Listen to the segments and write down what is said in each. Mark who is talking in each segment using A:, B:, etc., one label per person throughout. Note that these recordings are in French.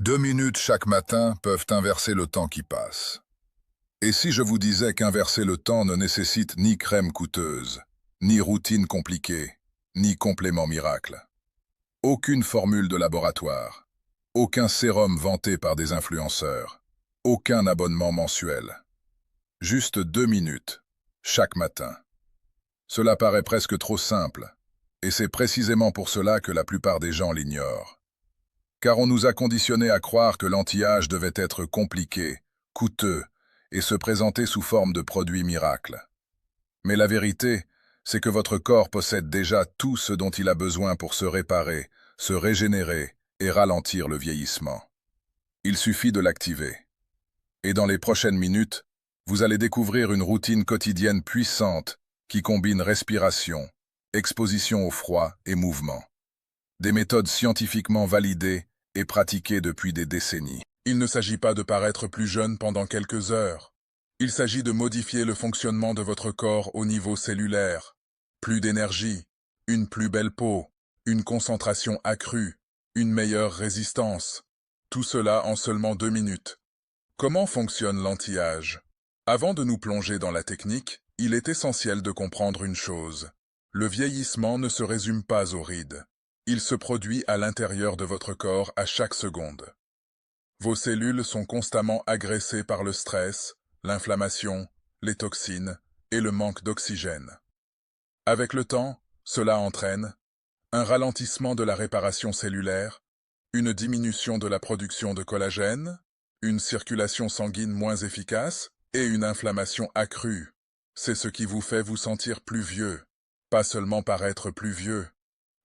A: 2 minutes chaque matin peuvent inverser le temps qui passe. Et si je vous disais qu'inverser le temps ne nécessite ni crème coûteuse, ni routine compliquée, ni complément miracle? Aucune formule de laboratoire, aucun sérum vanté par des influenceurs, aucun abonnement mensuel. Juste 2 minutes, chaque matin. Cela paraît presque trop simple, et c'est précisément pour cela que la plupart des gens l'ignorent. Car on nous a conditionnés à croire que l'anti-âge devait être compliqué, coûteux, et se présenter sous forme de produit miracle. Mais la vérité, c'est que votre corps possède déjà tout ce dont il a besoin pour se réparer, se régénérer et ralentir le vieillissement. Il suffit de l'activer. Et dans les prochaines minutes, vous allez découvrir une routine quotidienne puissante qui combine respiration, exposition au froid et mouvement. Des méthodes scientifiquement validées et pratiquées depuis des décennies.
B: Il ne s'agit pas de paraître plus jeune pendant quelques heures. Il s'agit de modifier le fonctionnement de votre corps au niveau cellulaire. Plus d'énergie, une plus belle peau, une concentration accrue, une meilleure résistance. Tout cela en seulement 2 minutes. Comment fonctionne l'anti-âge? Avant de nous plonger dans la technique, il est essentiel de comprendre une chose. Le vieillissement ne se résume pas aux rides. Il se produit à l'intérieur de votre corps à chaque seconde. Vos cellules sont constamment agressées par le stress, l'inflammation, les toxines et le manque d'oxygène. Avec le temps, cela entraîne un ralentissement de la réparation cellulaire, une diminution de la production de collagène, une circulation sanguine moins efficace et une inflammation accrue. C'est ce qui vous fait vous sentir plus vieux, pas seulement paraître plus vieux.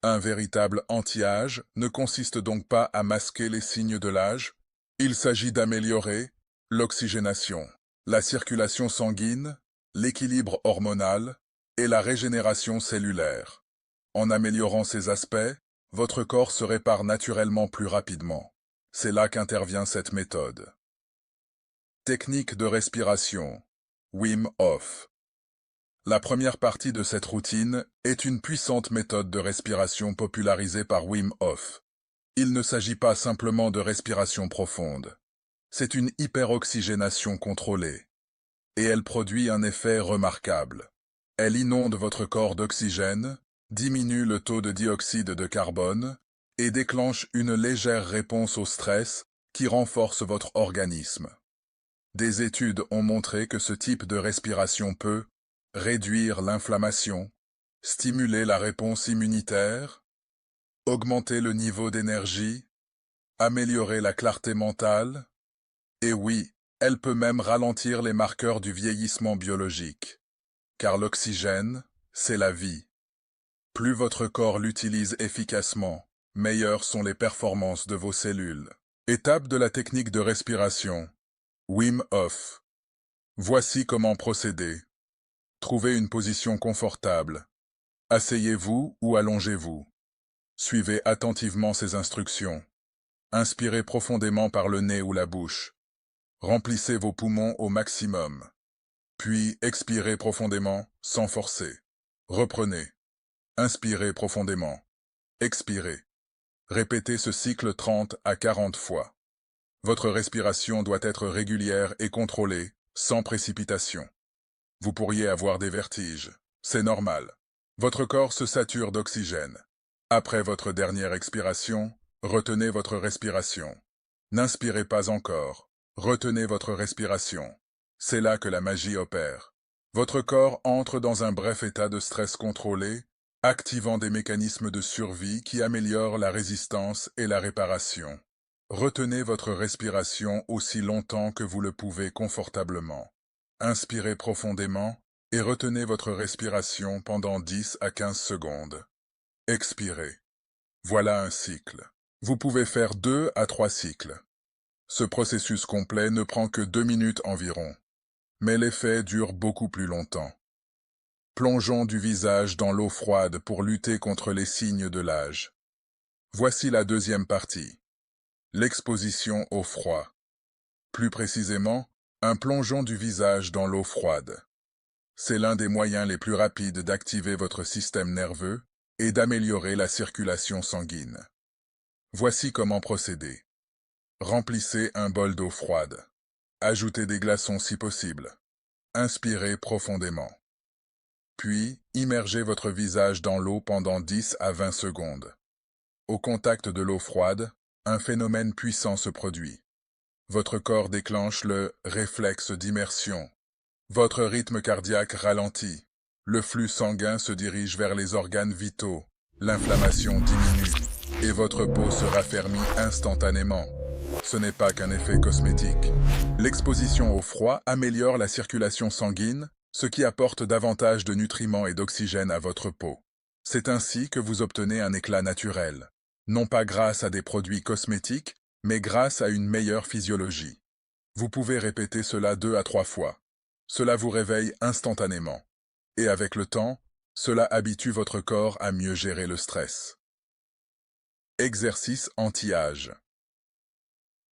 B: Un véritable anti-âge ne consiste donc pas à masquer les signes de l'âge. Il s'agit d'améliorer l'oxygénation, la circulation sanguine, l'équilibre hormonal et la régénération cellulaire. En améliorant ces aspects, votre corps se répare naturellement plus rapidement. C'est là qu'intervient cette méthode. Technique de respiration. Wim Hof. La première partie de cette routine est une puissante méthode de respiration popularisée par Wim Hof. Il ne s'agit pas simplement de respiration profonde. C'est une hyperoxygénation contrôlée. Et elle produit un effet remarquable. Elle inonde votre corps d'oxygène, diminue le taux de dioxyde de carbone et déclenche une légère réponse au stress qui renforce votre organisme. Des études ont montré que ce type de respiration peut réduire l'inflammation, stimuler la réponse immunitaire, augmenter le niveau d'énergie, améliorer la clarté mentale, et oui, elle peut même ralentir les marqueurs du vieillissement biologique. Car l'oxygène, c'est la vie. Plus votre corps l'utilise efficacement, meilleures sont les performances de vos cellules. Étape de la technique de respiration. Wim Hof. Voici comment procéder. Trouvez une position confortable. Asseyez-vous ou allongez-vous. Suivez attentivement ces instructions. Inspirez profondément par le nez ou la bouche. Remplissez vos poumons au maximum. Puis expirez profondément, sans forcer. Reprenez. Inspirez profondément. Expirez. Répétez ce cycle 30 à 40 fois. Votre respiration doit être régulière et contrôlée, sans précipitation. Vous pourriez avoir des vertiges. C'est normal. Votre corps se sature d'oxygène. Après votre dernière expiration, retenez votre respiration. N'inspirez pas encore. Retenez votre respiration. C'est là que la magie opère. Votre corps entre dans un bref état de stress contrôlé, activant des mécanismes de survie qui améliorent la résistance et la réparation. Retenez votre respiration aussi longtemps que vous le pouvez confortablement. Inspirez profondément et retenez votre respiration pendant 10 à 15 secondes. Expirez. Voilà un cycle. Vous pouvez faire 2 à 3 cycles. Ce processus complet ne prend que 2 minutes environ, mais l'effet dure beaucoup plus longtemps. Plongeons du visage dans l'eau froide pour lutter contre les signes de l'âge. Voici la deuxième partie. L'exposition au froid. Plus précisément, un plongeon du visage dans l'eau froide. C'est l'un des moyens les plus rapides d'activer votre système nerveux et d'améliorer la circulation sanguine. Voici comment procéder. Remplissez un bol d'eau froide. Ajoutez des glaçons si possible. Inspirez profondément. Puis, immergez votre visage dans l'eau pendant 10 à 20 secondes. Au contact de l'eau froide, un phénomène puissant se produit. Votre corps déclenche le réflexe d'immersion. Votre rythme cardiaque ralentit. Le flux sanguin se dirige vers les organes vitaux. L'inflammation diminue. Et votre peau se raffermit instantanément. Ce n'est pas qu'un effet cosmétique. L'exposition au froid améliore la circulation sanguine, ce qui apporte davantage de nutriments et d'oxygène à votre peau. C'est ainsi que vous obtenez un éclat naturel. Non pas grâce à des produits cosmétiques, mais grâce à une meilleure physiologie. Vous pouvez répéter cela 2 à 3 fois. Cela vous réveille instantanément. Et avec le temps, cela habitue votre corps à mieux gérer le stress. Exercice anti-âge.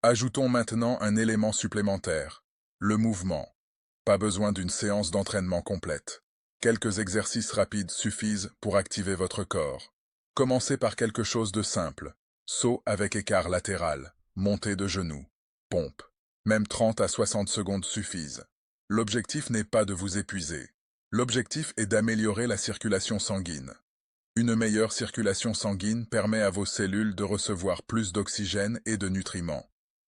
B: Ajoutons maintenant un élément supplémentaire, le mouvement. Pas besoin d'une séance d'entraînement complète. Quelques exercices rapides suffisent pour activer votre corps. Commencez par quelque chose de simple. Saut avec écart latéral, montée de genoux, pompe. Même 30 à 60 secondes suffisent. L'objectif n'est pas de vous épuiser. L'objectif est d'améliorer la circulation sanguine. Une meilleure circulation sanguine permet à vos cellules de recevoir plus d'oxygène et de nutriments.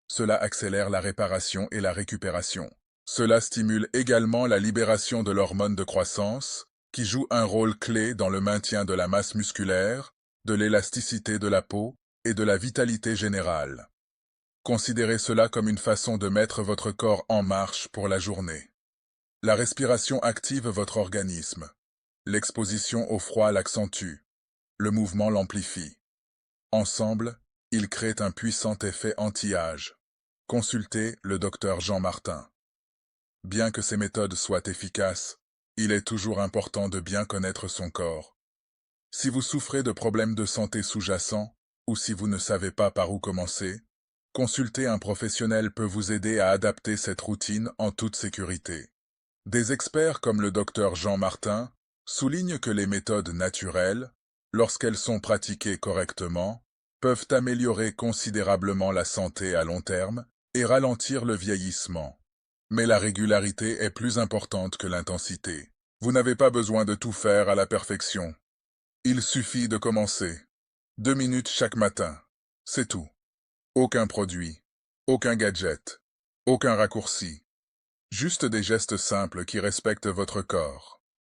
B: Cela accélère la réparation et la récupération. Cela stimule également la libération de l'hormone de croissance, qui joue un rôle clé dans le maintien de la masse musculaire, de l'élasticité de la peau et de la vitalité générale. Considérez cela comme une façon de mettre votre corps en marche pour la journée. La respiration active votre organisme. L'exposition au froid l'accentue. Le mouvement l'amplifie. Ensemble, ils créent un puissant effet anti-âge. Consultez le docteur Jean Martin. Bien que ces méthodes soient efficaces, il est toujours important de bien connaître son corps. Si vous souffrez de problèmes de santé sous-jacents, ou si vous ne savez pas par où commencer, consulter un professionnel peut vous aider à adapter cette routine en toute sécurité. Des experts comme le docteur Jean Martin soulignent que les méthodes naturelles, lorsqu'elles sont pratiquées correctement, peuvent améliorer considérablement la santé à long terme et ralentir le vieillissement. Mais la régularité est plus importante que l'intensité. Vous n'avez pas besoin de tout faire à la perfection. Il suffit de commencer. 2 minutes chaque matin. C'est tout. Aucun produit, aucun gadget, aucun raccourci. Juste des gestes simples qui respectent votre corps.